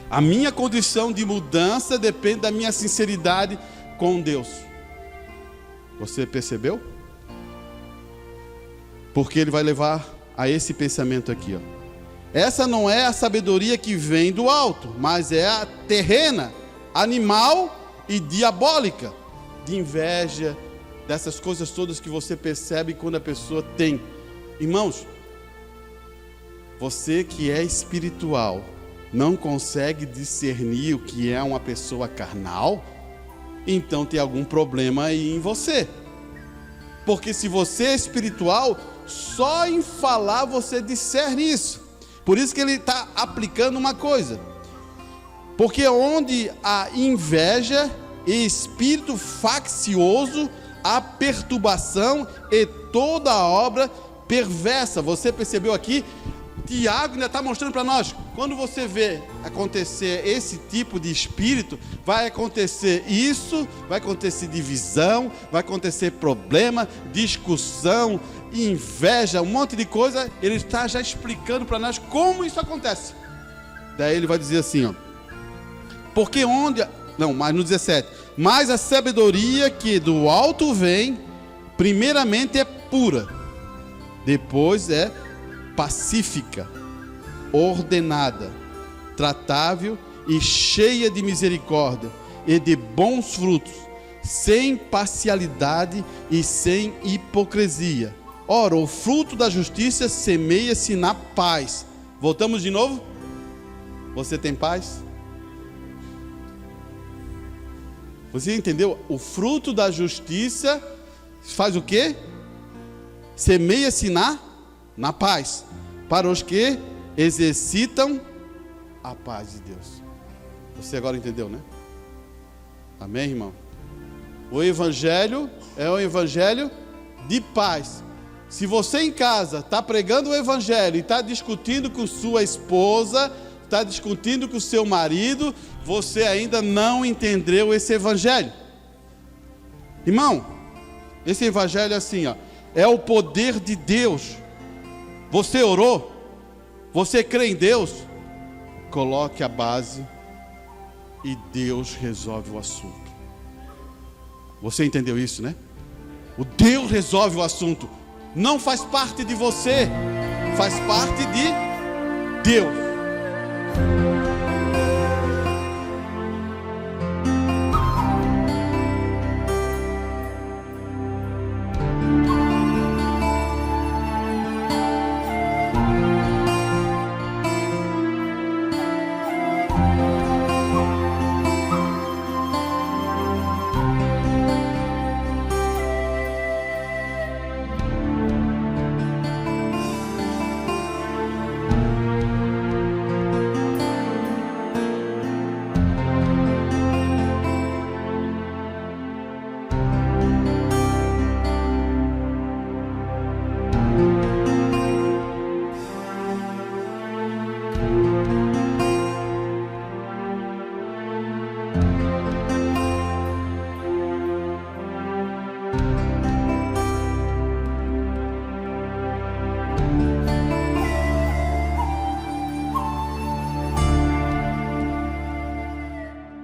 Speaker 1: A minha condição de mudança depende da minha sinceridade com Deus. Você percebeu? Porque ele vai levar a esse pensamento aqui, ó. Essa não é a sabedoria que vem do alto, mas é a terrena, animal e diabólica, de inveja, dessas coisas todas que você percebe quando a pessoa tem. Irmãos, você que é espiritual, não consegue discernir o que é uma pessoa carnal, então tem algum problema aí em você. Porque se você é espiritual, só em falar você discerne isso. Por isso que ele está aplicando uma coisa. Porque onde há inveja e espírito faccioso, há perturbação e toda obra perversa. Você percebeu aqui? Tiago ainda está mostrando para nós, quando você vê acontecer esse tipo de espírito, vai acontecer isso, vai acontecer divisão, vai acontecer problema, discussão, inveja, um monte de coisa. Ele está já explicando para nós como isso acontece. Daí ele vai dizer assim, ó, porque mas no 17, mas a sabedoria que do alto vem, primeiramente é pura, depois é pacífica, ordenada, tratável e cheia de misericórdia e de bons frutos, sem parcialidade e sem hipocrisia. Ora, o fruto da justiça semeia-se na paz. Voltamos de novo? Você tem paz? Você entendeu? O fruto da justiça faz o quê? Semeia-se na paz, para os que exercitam a paz de Deus. Você agora entendeu, né? Amém, irmão? O evangelho é o evangelho de paz. Se você em casa está pregando o evangelho e está discutindo com sua esposa, está discutindo com seu marido, você ainda não entendeu esse evangelho. Irmão, esse evangelho é assim, ó, é o poder de Deus. Você orou? Você crê em Deus? Coloque a base e Deus resolve o assunto. Você entendeu isso, né? O Deus resolve o assunto. Não faz parte de você, faz parte de Deus.